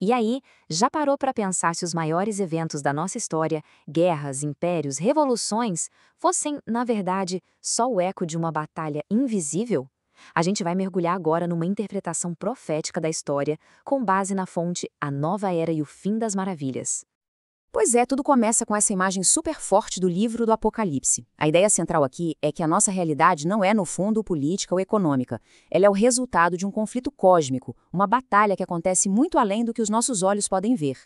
E aí, já parou para pensar se os maiores eventos da nossa história, guerras, impérios, revoluções, fossem, na verdade, só o eco de uma batalha invisível? A gente vai mergulhar agora numa interpretação profética da história, com base na fonte A Nova Era e o Fim das Maravilhas. Pois é, tudo começa com essa imagem super forte do livro do Apocalipse. A ideia central aqui é que a nossa realidade não é, no fundo, política ou econômica. Ela é o resultado de um conflito cósmico, uma batalha que acontece muito além do que os nossos olhos podem ver.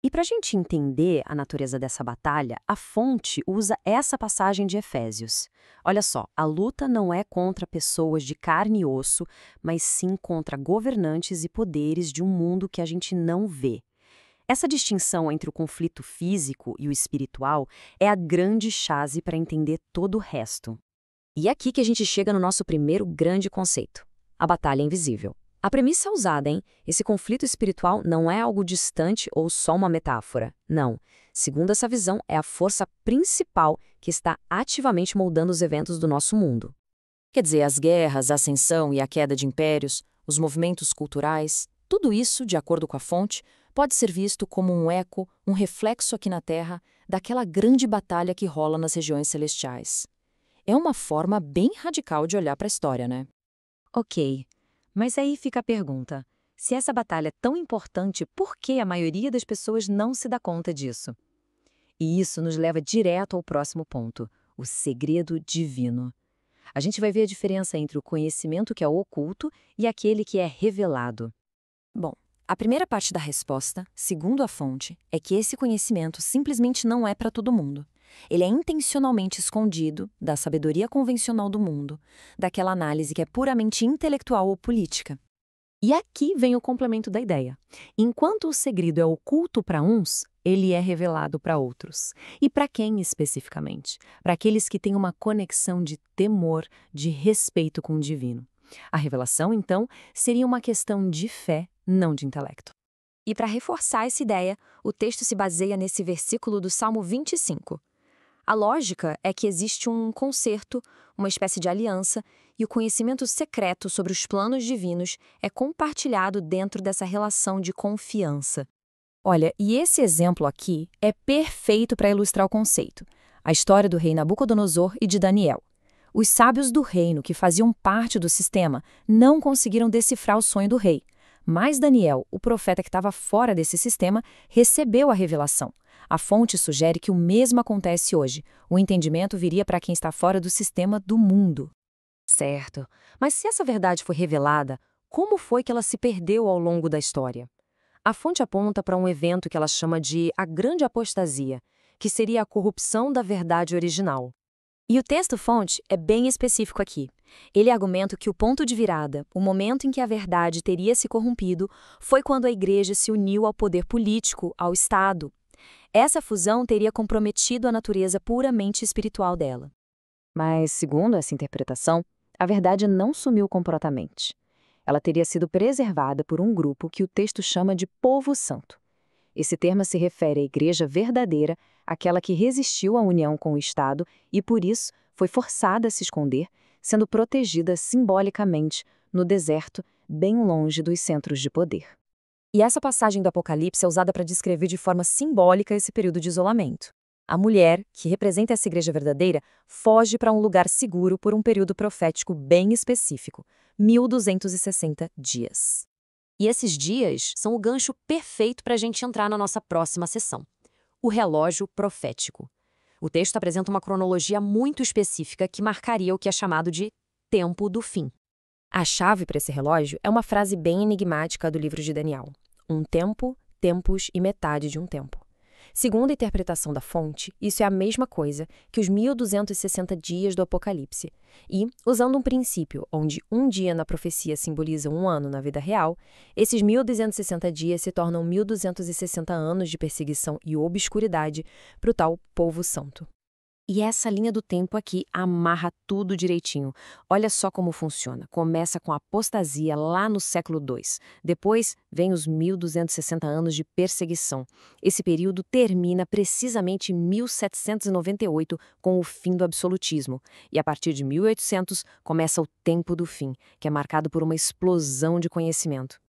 E para a gente entender a natureza dessa batalha, a fonte usa essa passagem de Efésios. Olha só, a luta não é contra pessoas de carne e osso, mas sim contra governantes e poderes de um mundo que a gente não vê. Essa distinção entre o conflito físico e o espiritual é a grande chave para entender todo o resto. E é aqui que a gente chega no nosso primeiro grande conceito: a batalha invisível. A premissa é usada, hein? Esse conflito espiritual não é algo distante ou só uma metáfora. Não. Segundo essa visão, é a força principal que está ativamente moldando os eventos do nosso mundo. Quer dizer, as guerras, a ascensão e a queda de impérios, os movimentos culturais, tudo isso, de acordo com a fonte, pode ser visto como um eco, um reflexo aqui na Terra, daquela grande batalha que rola nas regiões celestiais. É uma forma bem radical de olhar para a história, né? Ok, mas aí fica a pergunta: se essa batalha é tão importante, por que a maioria das pessoas não se dá conta disso? E isso nos leva direto ao próximo ponto: o segredo divino. A gente vai ver a diferença entre o conhecimento que é oculto e aquele que é revelado. Bom, a primeira parte da resposta, segundo a fonte, é que esse conhecimento simplesmente não é para todo mundo. Ele é intencionalmente escondido da sabedoria convencional do mundo, daquela análise que é puramente intelectual ou política. E aqui vem o complemento da ideia. Enquanto o segredo é oculto para uns, ele é revelado para outros. E para quem especificamente? Para aqueles que têm uma conexão de temor, de respeito com o divino. A revelação, então, seria uma questão de fé, não de intelecto. E para reforçar essa ideia, o texto se baseia nesse versículo do Salmo 25. A lógica é que existe um concerto, uma espécie de aliança, e o conhecimento secreto sobre os planos divinos é compartilhado dentro dessa relação de confiança. Olha, e esse exemplo aqui é perfeito para ilustrar o conceito. A história do rei Nabucodonosor e de Daniel. Os sábios do reino que faziam parte do sistema não conseguiram decifrar o sonho do rei. Mas Daniel, o profeta que estava fora desse sistema, recebeu a revelação. A fonte sugere que o mesmo acontece hoje. O entendimento viria para quem está fora do sistema do mundo. Certo. Mas se essa verdade foi revelada, como foi que ela se perdeu ao longo da história? A fonte aponta para um evento que ela chama de a Grande Apostasia, que seria a corrupção da verdade original. E o texto-fonte é bem específico aqui. Ele argumenta que o ponto de virada, o momento em que a verdade teria se corrompido, foi quando a igreja se uniu ao poder político, ao Estado. Essa fusão teria comprometido a natureza puramente espiritual dela. Mas, segundo essa interpretação, a verdade não sumiu completamente. Ela teria sido preservada por um grupo que o texto chama de povo santo. Esse termo se refere à igreja verdadeira, aquela que resistiu à união com o Estado e, por isso, foi forçada a se esconder, sendo protegida simbolicamente no deserto, bem longe dos centros de poder. E essa passagem do Apocalipse é usada para descrever de forma simbólica esse período de isolamento. A mulher, que representa essa igreja verdadeira, foge para um lugar seguro por um período profético bem específico, 1260 dias. E esses dias são o gancho perfeito para a gente entrar na nossa próxima sessão: o relógio profético. O texto apresenta uma cronologia muito específica que marcaria o que é chamado de tempo do fim. A chave para esse relógio é uma frase bem enigmática do livro de Daniel. Um tempo, tempos e metade de um tempo. Segundo a interpretação da fonte, isso é a mesma coisa que os 1260 dias do Apocalipse. E, usando um princípio onde um dia na profecia simboliza um ano na vida real, esses 1260 dias se tornam 1260 anos de perseguição e obscuridade para o tal povo santo. E essa linha do tempo aqui amarra tudo direitinho. Olha só como funciona. Começa com a apostasia lá no século II. Depois vem os 1260 anos de perseguição. Esse período termina precisamente em 1798 com o fim do absolutismo. E a partir de 1800 começa o tempo do fim, que é marcado por uma explosão de conhecimento.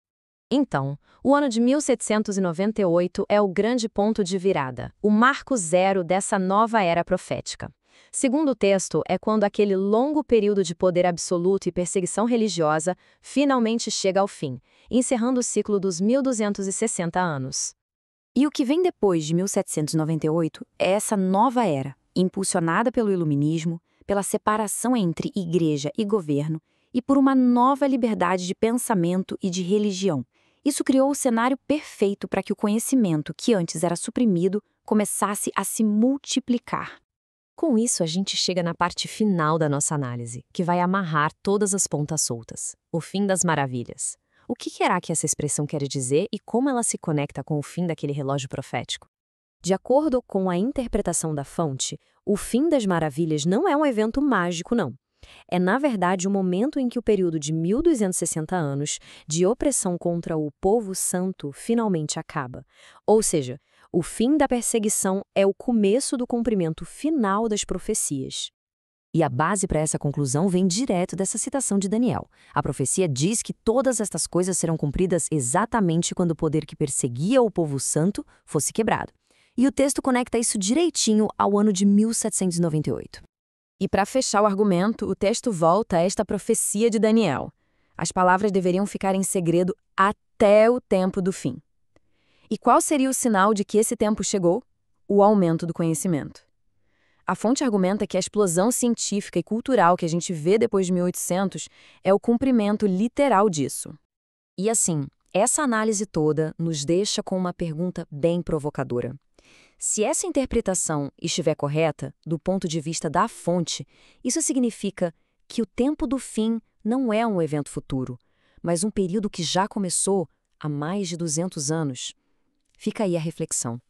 Então, o ano de 1798 é o grande ponto de virada, o marco zero dessa nova era profética. Segundo o texto, é quando aquele longo período de poder absoluto e perseguição religiosa finalmente chega ao fim, encerrando o ciclo dos 1260 anos. E o que vem depois de 1798 é essa nova era, impulsionada pelo Iluminismo, pela separação entre igreja e governo e por uma nova liberdade de pensamento e de religião. Isso criou o cenário perfeito para que o conhecimento, que antes era suprimido, começasse a se multiplicar. Com isso, a gente chega na parte final da nossa análise, que vai amarrar todas as pontas soltas. O fim das maravilhas. O que será que essa expressão quer dizer e como ela se conecta com o fim daquele relógio profético? De acordo com a interpretação da fonte, o fim das maravilhas não é um evento mágico, não. É, na verdade, o momento em que o período de 1260 anos de opressão contra o povo santo finalmente acaba. Ou seja, o fim da perseguição é o começo do cumprimento final das profecias. E a base para essa conclusão vem direto dessa citação de Daniel. A profecia diz que todas estas coisas serão cumpridas exatamente quando o poder que perseguia o povo santo fosse quebrado. E o texto conecta isso direitinho ao ano de 1798. E para fechar o argumento, o texto volta a esta profecia de Daniel. As palavras deveriam ficar em segredo até o tempo do fim. E qual seria o sinal de que esse tempo chegou? O aumento do conhecimento. A fonte argumenta que a explosão científica e cultural que a gente vê depois de 1800 é o cumprimento literal disso. E assim, essa análise toda nos deixa com uma pergunta bem provocadora. Se essa interpretação estiver correta, do ponto de vista da fonte, isso significa que o tempo do fim não é um evento futuro, mas um período que já começou há mais de 200 anos. Fica aí a reflexão.